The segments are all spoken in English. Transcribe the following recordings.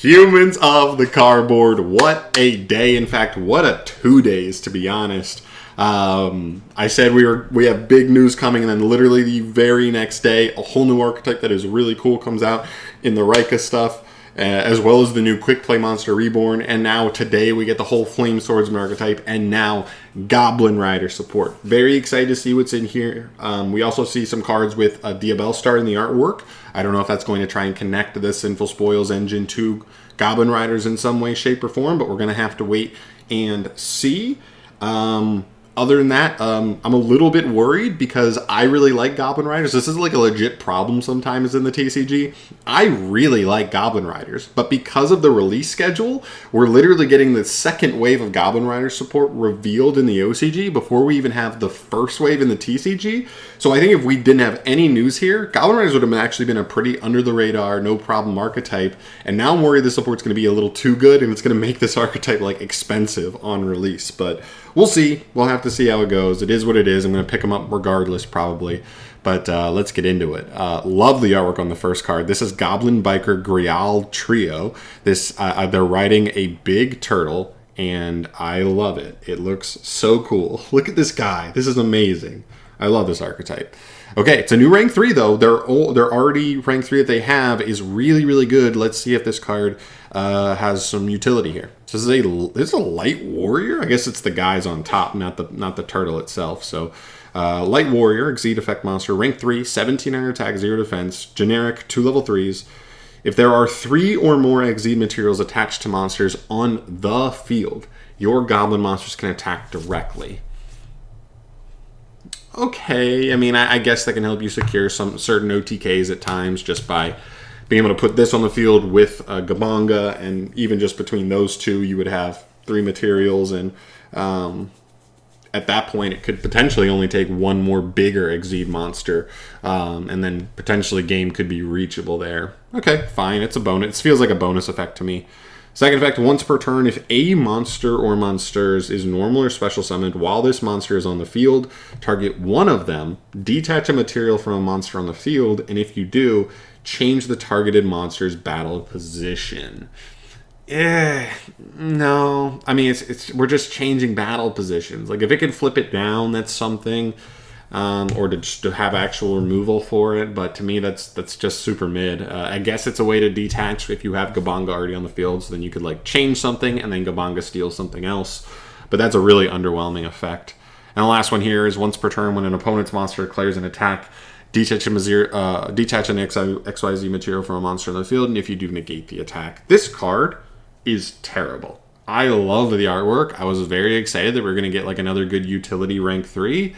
Humans of the Cardboard. What a day. In fact, what a 2 days, to be honest. I said we have big news coming, and then literally the very next day, a whole new archetype that is really cool comes out in the Rika stuff, as well as the new Quickplay Monster Reborn. And now today we get the whole Flame Swordsman archetype, and now Goblin Rider support. Very excited to see what's in here. We also see some cards with a DIABELLSTAR in the artwork. I don't know if that's going to try and connect the Sinful Spoils engine to Goblin Riders in some way, shape, or form, but we're going to have to wait and see. Other than that, I'm a little bit worried because I really like Goblin Riders. This is like a legit problem sometimes in the TCG. I really like Goblin Riders, but because of the release schedule, we're literally getting the second wave of Goblin Rider support revealed in the OCG before we even have the first wave in the TCG. So I think if we didn't have any news here, Goblin Riders would have actually been a pretty under-the-radar, no-problem archetype. And now I'm worried the support's going to be a little too good, and it's going to make this archetype like expensive on release. But we'll see. We'll have to see how it goes. It is what it is. I'm going to pick them up regardless, probably. But let's get into it. Love the artwork on the first card. This is Goblin, Biker, Grial Trio. This they're riding a big turtle, and I love it. It looks so cool. Look at this guy. This is amazing. I love this archetype. Okay, it's a new rank 3 though. They're already rank 3 that they have is really, really good. Let's see if this card has some utility here. So this is a light warrior. I guess it's the guys on top, not the turtle itself. So light warrior, Exceed effect monster, rank 3, 1700 attack, 0 defense, generic, 2 level 3s. If there are 3 or more Exceed materials attached to monsters on the field, your goblin monsters can attack directly. Okay, I mean, I guess that can help you secure some certain OTKs at times just by being able to put this on the field with Gabanga, and even just between those two, you would have 3 materials, and at that point, it could potentially only take 1 more bigger Exceed monster, and then potentially game could be reachable there. Okay, fine, it's a bonus. It feels like a bonus effect to me. Second effect, once per turn, if a monster or monsters is normal or special summoned while this monster is on the field, target one of them, detach a material from a monster on the field, and if you do, change the targeted monster's battle position. No. I mean, we're just changing battle positions. Like, if it can flip it down, that's something. Or to have actual removal for it, but to me that's just super mid. I guess it's a way to detach if you have Gabanga already on the field, so then you could like change something and then Gabanga steals something else, but that's a really underwhelming effect. And the last one here is once per turn when an opponent's monster declares an attack, detach an XYZ material from a monster on the field, and if you do, negate the attack. This card is terrible. I love the artwork. I was very excited that we're going to get like another good utility rank 3,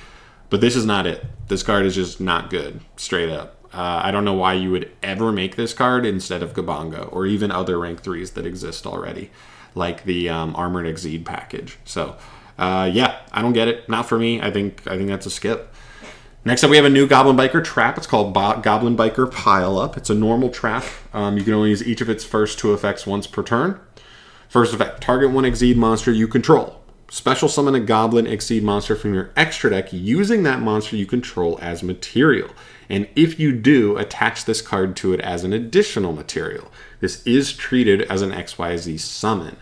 but this is not it. This card is just not good, straight up. I don't know why you would ever make this card instead of Gabanga, or even other rank 3s that exist already, like the Armored Exceed package. So, yeah, I don't get it. Not for me. I think that's a skip. Next up, we have a new Goblin Biker trap. It's called Goblin Biker Pile Up. It's a normal trap. You can only use each of its first 2 effects once per turn. First effect, target 1 Exceed monster you control. Special summon a Goblin Exceed monster from your extra deck using that monster you control as material. And if you do, attach this card to it as an additional material. This is treated as an XYZ summon.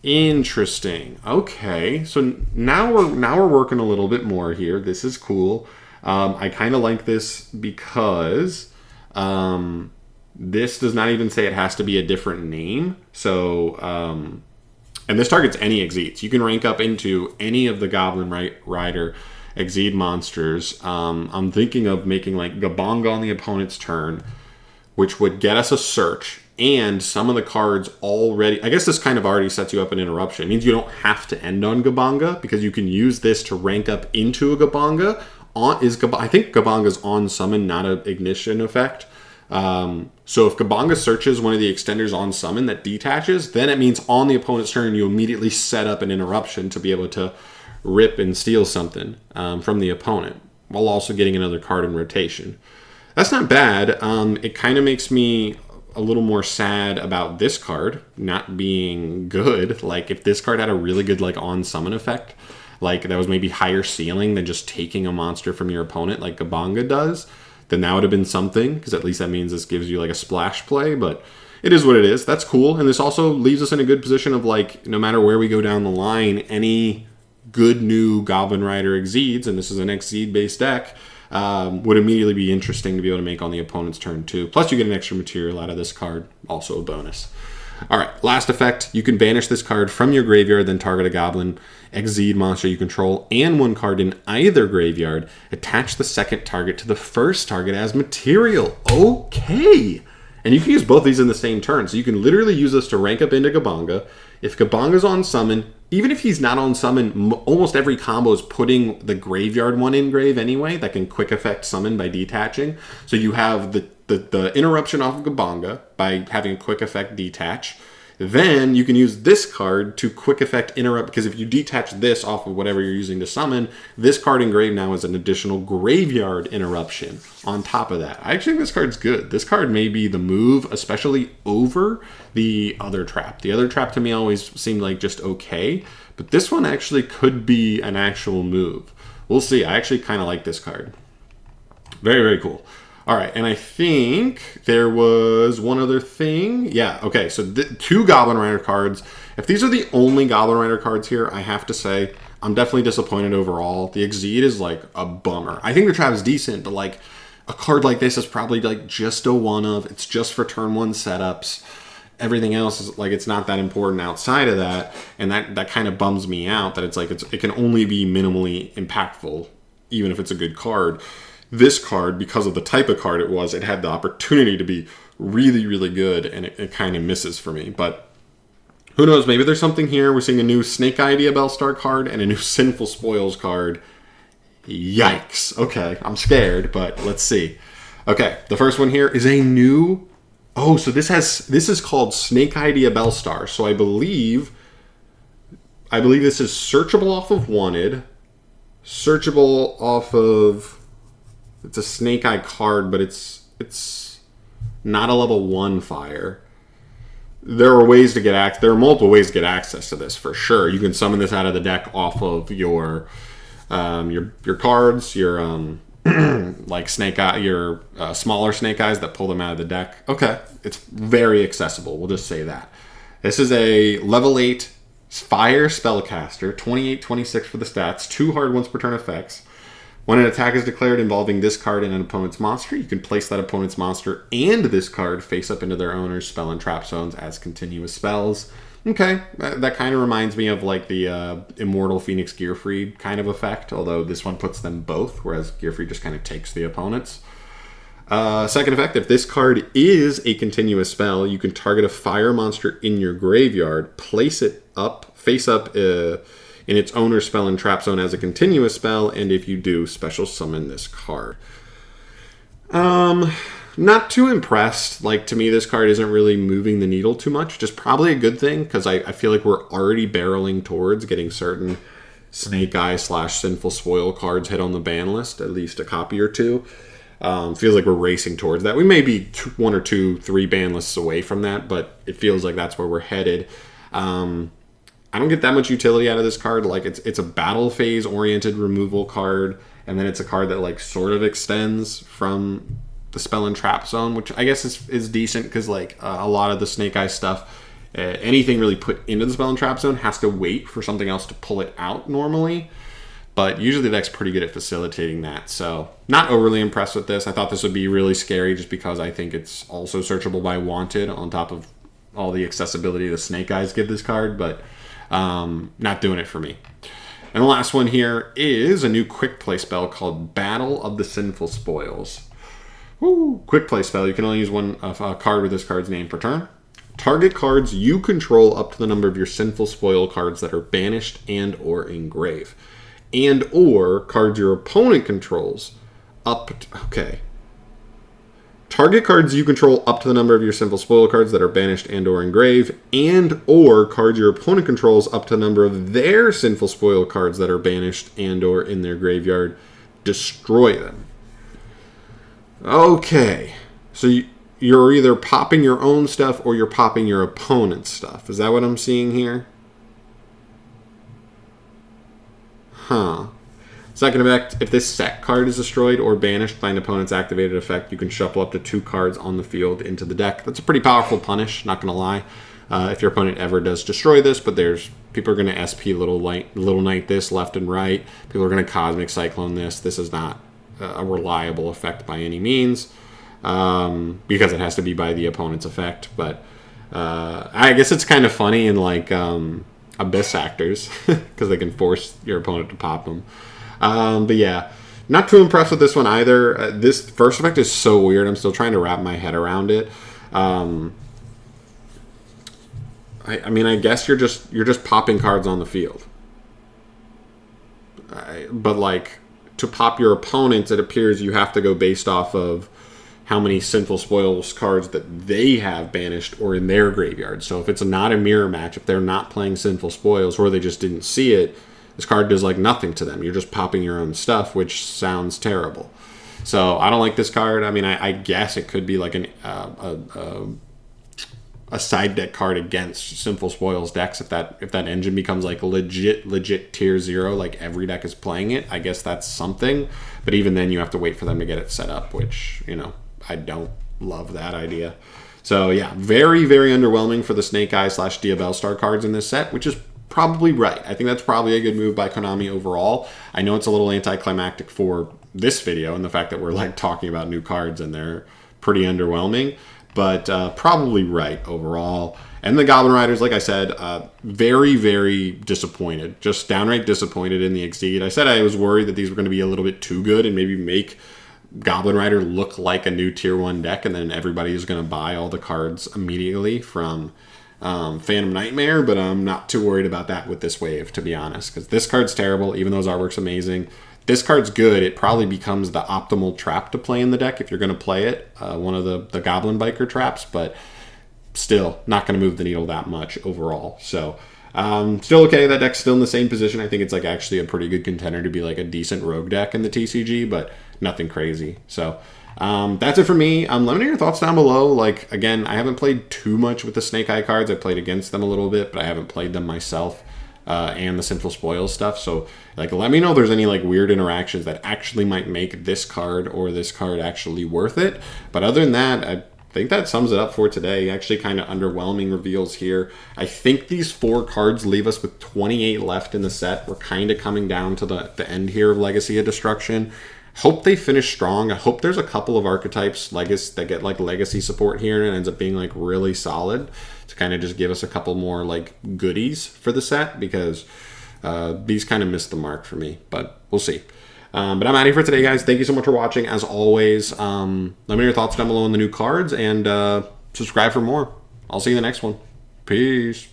Interesting. Okay, so now we're working a little bit more here. This is cool. I kind of like this because this does not even say it has to be a different name. So, and this targets any Exceeds. You can rank up into any of the Goblin Rider Exceed monsters. I'm thinking of making like Gabanga on the opponent's turn, which would get us a search. And some of the cards already... I guess this kind of already sets you up an interruption. It means you don't have to end on Gabanga, because you can use this to rank up into a Gabanga. I think Gabanga's on summon, not an ignition effect. So if Gabanga searches one of the extenders on summon that detaches, then it means on the opponent's turn you immediately set up an interruption to be able to rip and steal something from the opponent, while also getting another card in rotation. That's not bad. It kind of makes me a little more sad about this card not being good. Like, if this card had a really good like on summon effect, like that was maybe higher ceiling than just taking a monster from your opponent like Gabanga does, then that would have been something, because at least that means this gives you like a splash play. But it doesn't. it is what it is. That's cool. And this also leaves us in a good position of like, no matter where we go down the line, any good new Goblin Rider Exceeds, and this is an Exceed based deck, would immediately be interesting to be able to make on the opponent's turn too. Plus you get an extra material out of this card, also a bonus. All right, last effect, you can banish this card from your graveyard, then target a Goblin Exceed monster you control and one card in either graveyard. Attach the second target to the first target as material. Okay. And you can use both these in the same turn. So you can literally use this to rank up into Gabanga. If Gabanga's on summon, even if he's not on summon, almost every combo is putting the graveyard one in grave anyway. That can quick effect summon by detaching. So you have the interruption off of Gabanga by having a quick effect detach. Then you can use this card to quick effect interrupt, because if you detach this off of whatever you're using to summon, this card in grave now is an additional graveyard interruption on top of that. I actually think this card's good. This card may be the move, especially over the other trap. The other trap to me always seemed like just okay, but this one actually could be an actual move. We'll see. I actually kind of like this card. Very, very cool. All right, and I think there was one other thing. Yeah, okay, so two Goblin Rider cards. If these are the only Goblin Rider cards here, I have to say I'm definitely disappointed overall. The Exceed is like a bummer. I think the trap is decent, but like a card like this is probably like just a one of. It's just for turn one setups. Everything else is like, it's not that important outside of that, and that kind of bums me out that it's like it can only be minimally impactful, even if it's a good card. This card, because of the type of card it was, it had the opportunity to be really, really good, and it kind of misses for me. But who knows? Maybe there's something here. We're seeing a new SnakeEye DIABELLSTARR card and a new Sinful Spoils card. Yikes. Okay, I'm scared, but let's see. Okay, the first one here is a new... Oh, so this is called SnakeEye DIABELLSTARR. So I believe this is searchable off of Wanted, searchable off of... It's a SnakeEye card, but it's not a level 1 fire. There are ways to get there are multiple ways to get access to this for sure. You can summon this out of the deck off of your cards, your like SnakeEye, your smaller SnakeEyes that pull them out of the deck. Okay, it's very accessible. We'll just say that. This is a level 8 fire spellcaster, 28-26 for the stats, 2 hard ones per turn effects. When an attack is declared involving this card and an opponent's monster, you can place that opponent's monster and this card face up into their owner's spell and trap zones as continuous spells. Okay, that kind of reminds me of like the Immortal Phoenix Gearfried kind of effect, although this one puts them both, whereas Gearfried just kind of takes the opponents. Second effect, if this card is a continuous spell, you can target a fire monster in your graveyard, place it up, face up in its owner's spell and trap zone as a continuous spell, and if you do, special summon this card. Not too impressed. Like, to me, this card isn't really moving the needle too much. Just probably a good thing, because I feel like we're already barreling towards getting certain SnakeEye / Sinful Spoil cards hit on the ban list, at least a copy or two. Feels like we're racing towards that. We may be 1 or 2, 3 ban lists away from that, but it feels like that's where we're headed. I don't get that much utility out of this card. Like, it's a battle phase oriented removal card, and then it's a card that like sort of extends from the spell and trap zone, which I guess is decent, because like a lot of the SnakeEye stuff, anything really put into the spell and trap zone has to wait for something else to pull it out normally. But usually the deck's pretty good at facilitating that. So not overly impressed with this. I thought this would be really scary just because I think it's also searchable by Wanted on top of all the accessibility the SnakeEyes give this card, but not doing it for me. And the last one here is a new Quickplay spell called Battle of the Sinful Spoils. Woo! Quickplay spell. You can only use one card with this card's name per turn. Target cards you control up to the number of your Sinful Spoil cards that are banished and or engraved. And or cards your opponent controls up to, okay. Target cards you control up to the number of your Sinful Spoil cards that are banished and or engraved, and or cards your opponent controls up to the number of their Sinful Spoil cards that are banished and or in their graveyard. Destroy them. Okay. So you're either popping your own stuff or you're popping your opponent's stuff. Is that what I'm seeing here? Huh. Second effect, if this set card is destroyed or banished by an opponent's activated effect, you can shuffle up to 2 cards on the field into the deck. That's a pretty powerful punish, not going to lie. If your opponent ever does destroy this, but people are going to SP Little Knight this left and right. People are going to Cosmic Cyclone this. This is not a reliable effect by any means, because it has to be by the opponent's effect. But I guess it's kind of funny in like Abyss Actors, because they can force your opponent to pop them. But yeah, not too impressed with this one either. This first effect is so weird. I'm still trying to wrap my head around it. I mean, I guess you're just popping cards on the field. But like, to pop your opponents, it appears you have to go based off of how many Sinful Spoils cards that they have banished or in their graveyard. So if it's not a mirror match, if they're not playing Sinful Spoils or they just didn't see it, this card does like nothing to them. You're just popping your own stuff, which sounds terrible. So I don't like this card. I mean, I guess it could be like a side deck card against Sinful Spoils decks. If that engine becomes like legit tier 0, like every deck is playing it, I guess that's something. But even then, you have to wait for them to get it set up, which, you know, I don't love that idea. So yeah, very, very underwhelming for the SnakeEye / DIABELLSTAR cards in this set, which is probably right. I think that's probably a good move by Konami overall. I know it's a little anticlimactic for this video and the fact that we're like talking about new cards and they're pretty underwhelming, but probably right overall. And the Goblin Riders, like I said, very, very disappointed. Just downright disappointed in the Exceed. I said I was worried that these were going to be a little bit too good and maybe make Goblin Rider look like a new tier 1 deck, and then everybody is going to buy all the cards immediately from Phantom Nightmare, but I'm not too worried about that with this wave, to be honest, because this card's terrible, even though his artwork's amazing. This card's good. It probably becomes the optimal trap to play in the deck if you're going to play it, one of the Goblin Biker traps, but still not going to move the needle that much overall. So still okay. That deck's still in the same position. I think it's like actually a pretty good contender to be like a decent rogue deck in the TCG, but nothing crazy. So that's it for me. Let me know your thoughts down below. Like, again, I haven't played too much with the SnakeEye cards. I played against them a little bit, but I haven't played them myself, and the Sinful Spoils stuff. So, like, let me know if there's any, like, weird interactions that actually might make this card or this card actually worth it. But other than that, I think that sums it up for today. Actually, kind of underwhelming reveals here. I think these 4 cards leave us with 28 left in the set. We're kind of coming down to the end here of Legacy of Destruction. Hope they finish strong. I hope there's a couple of archetypes that get like legacy support here and it ends up being like really solid to kind of just give us a couple more like goodies for the set, because these kind of missed the mark for me, but we'll see. But I'm out of here for today, guys. Thank you so much for watching. As always, let me know your thoughts down below on the new cards, and subscribe for more. I'll see you in the next one. Peace.